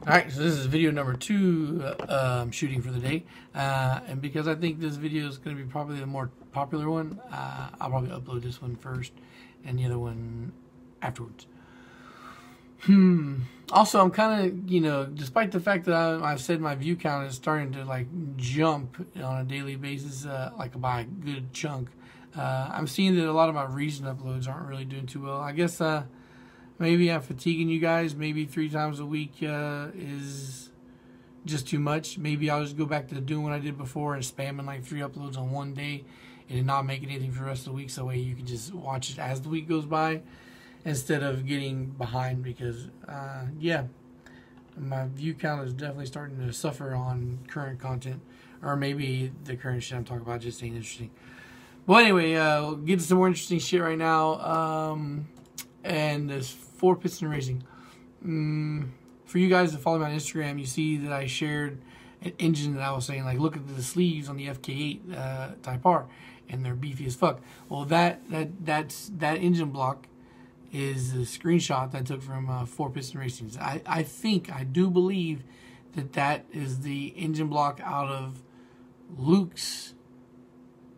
Alright, so this is video number 2 I'm shooting for the day. And because I think this video is going to be probably the more popular one, I'll probably upload this one first and the other one afterwards. Also, I'm kind of, despite the fact that I've said my view count is starting to like jump on a daily basis, like by a good chunk, I'm seeing that a lot of my recent uploads aren't really doing too well. I guess maybe I'm fatiguing you guys. Maybe 3 times a week is just too much. Maybe I'll just go back to doing what I did before and spamming like 3 uploads on one day and not making anything for the rest of the week. So that way you can just watch it as the week goes by instead of getting behind, because yeah, my view count is definitely starting to suffer on current content, or maybe the current shit I'm talking about just ain't interesting. Well, anyway, we'll get to some more interesting shit right now. And this 4-piston racing. For you guys that follow me on Instagram, you see that I shared an engine that I was saying, like, look at the sleeves on the FK8 Type R, and they're beefy as fuck. Well, that engine block is a screenshot that I took from 4-piston racing. I do believe that is the engine block out of Luke's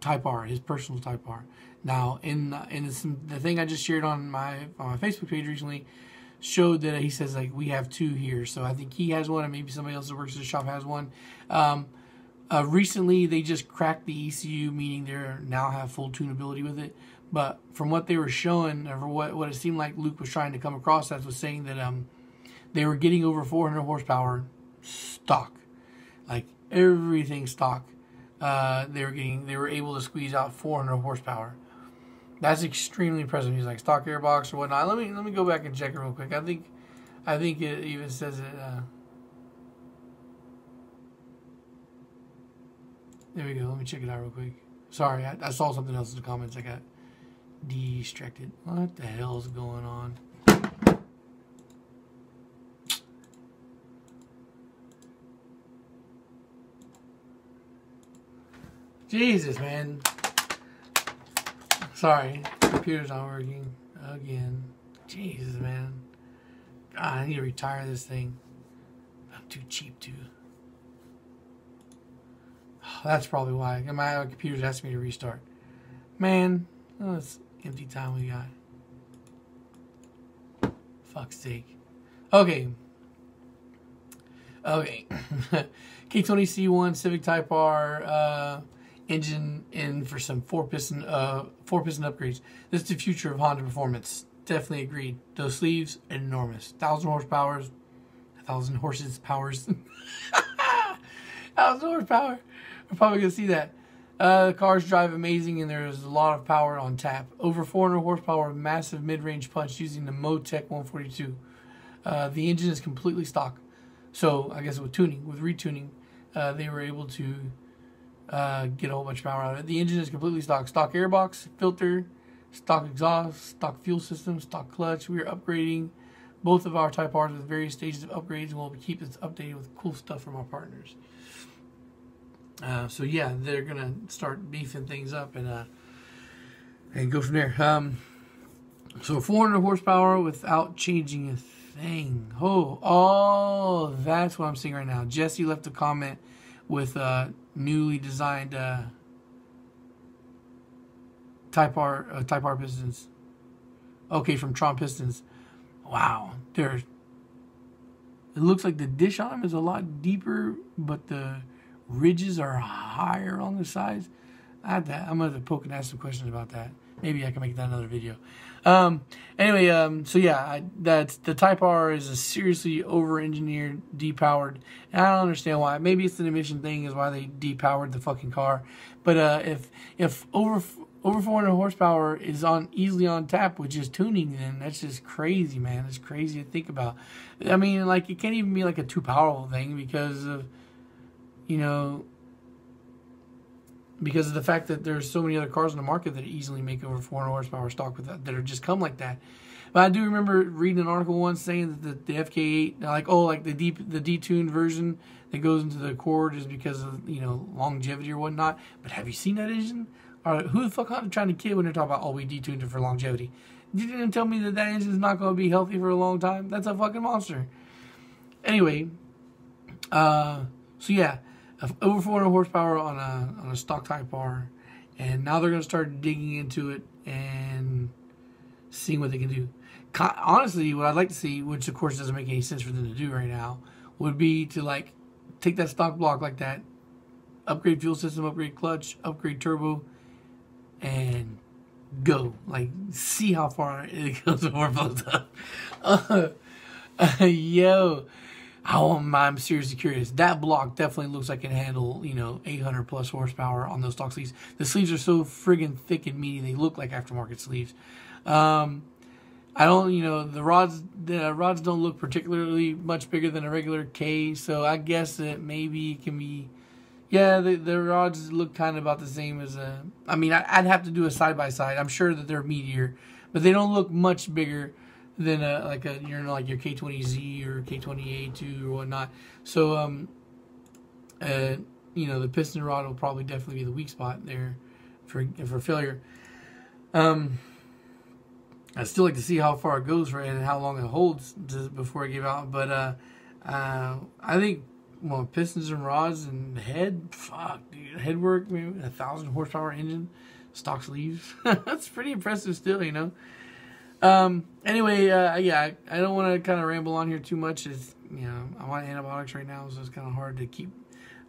Type R, his personal Type R. Now, in the thing I just shared on my Facebook page recently showed that he says, like, we have 2 here. So I think he has one, and maybe somebody else that works at the shop has one. Recently, they just cracked the ECU, meaning they now have full tunability with it. But from what they were showing, or what it seemed like Luke was trying to come across as, was saying that they were getting over 400 horsepower stock, like everything stock. They were able to squeeze out 400 horsepower. That's extremely impressive. He's like stock airbox or whatnot. Let me go back and check it real quick. I think it even says it. There we go. Let me check it out real quick. Sorry, I saw something else in the comments. I got distracted. What the hell is going on? Jesus, man. Sorry, computer's not working again. Jesus, man. God, I need to retire this thing. I'm too cheap to. Oh, that's probably why. My computer's asking me to restart. Man, oh, it's empty time we got. Fuck's sake. Okay. K20c1 Civic Type R engine in for some 4-piston upgrades. This is the future of Honda performance. Definitely agreed. Those sleeves, enormous. 1,000 horsepower. 1,000 horses powers. 1,000 horsepower. We're probably gonna see that. The cars drive amazing, and there's a lot of power on tap. Over 400 horsepower, massive mid-range punch using the Motec 142. The engine is completely stock. So I guess with retuning, they were able to get a whole bunch of power out of it. The engine is completely stock. Stock airbox, filter, stock exhaust, stock fuel system, stock clutch. We are upgrading both of our Type R's with various stages of upgrades, and we'll keep this updated with cool stuff from our partners. So yeah, they're gonna start beefing things up and go from there. So 400 horsepower without changing a thing. Oh, that's what I'm seeing right now. Jesse left a comment with newly designed Type R pistons. Okay, from Tron Pistons. Wow, it looks like the dish on them is a lot deeper, but the ridges are higher on the sides. I'm gonna have to poke and ask some questions about that. Maybe I can make that another video. Anyway, so yeah, that's the Type R is a seriously over-engineered, depowered, and I don't understand why. Maybe it's an emission thing, is why they depowered the fucking car. But if over 400 horsepower is easily on tap with just tuning, then that's just crazy, man. It's crazy to think about. I mean, like, it can't even be like a too powerful thing because of, because of the fact that there's so many other cars on the market that easily make over 400 horsepower stock with that are just come like that. But I do remember reading an article once saying that the FK8, like the detuned version that goes into the Accord is because of longevity or whatnot. But have you seen that engine? Who the fuck are trying to kid when they're talking about, oh, we detuned it for longevity? You didn't tell me that engine's not going to be healthy for a long time. That's a fucking monster. Anyway, so yeah, over 400 horsepower on a stock Type R, and now they're gonna start digging into it and seeing what they can do. Honestly, what I'd like to see, which of course doesn't make any sense for them to do right now, would be to like take that stock block like that, upgrade fuel system, upgrade clutch, upgrade turbo, and go. Like, see how far it goes before it blows up. Yo, I'm seriously curious. That block definitely looks like it can handle, 800 plus horsepower on those stock sleeves. The sleeves are so friggin' thick and meaty, they look like aftermarket sleeves. I don't, the rods don't look particularly much bigger than a regular K, so I guess that maybe it can be, yeah, the rods look kind of about the same as I'd have to do a side-by-side. I'm sure that they're meatier, but they don't look much bigger than like your K20z or K20A2 or whatnot. So, the piston rod will probably definitely be the weak spot there for failure. I'd still like to see how far it goes and how long it holds before I give out. But I think, well, pistons and rods and head, fuck, dude, head work, maybe 1,000 horsepower engine, stock sleeves. That's pretty impressive still, Anyway, yeah, I don't want to kind of ramble on here too much. It's, I'm on antibiotics right now, so it's kind of hard to keep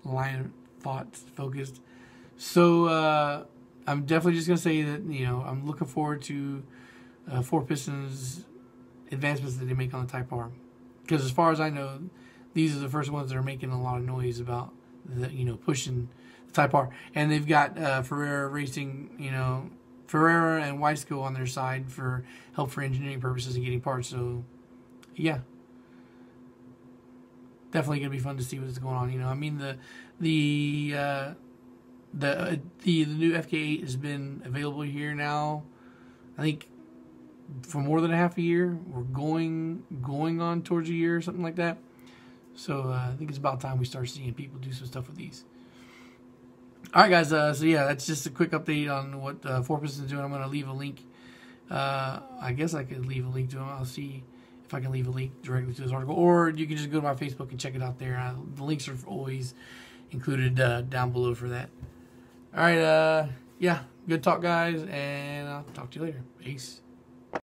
line thoughts focused. So I'm definitely just going to say that, I'm looking forward to 4Piston's advancements that they make on the Type R. Because as far as I know, these are the first ones that are making a lot of noise about pushing the Type R. And they've got Ferrara Racing, Ferrara and Weisco on their side for help for engineering purposes and getting parts. So, yeah, definitely gonna be fun to see what's going on. The new FK8 has been available here now, I think, for more than a half a year. We're going on towards a year or something like that. So I think it's about time we start seeing people do some stuff with these. All right, guys. So yeah, that's just a quick update on what 4Piston is doing. I'm going to leave a link. I guess I could leave a link to them. I'll see if I can leave a link directly to this article, or you can just go to my Facebook and check it out there. The links are always included down below for that. All right. Yeah. Good talk, guys, and I'll talk to you later. Peace.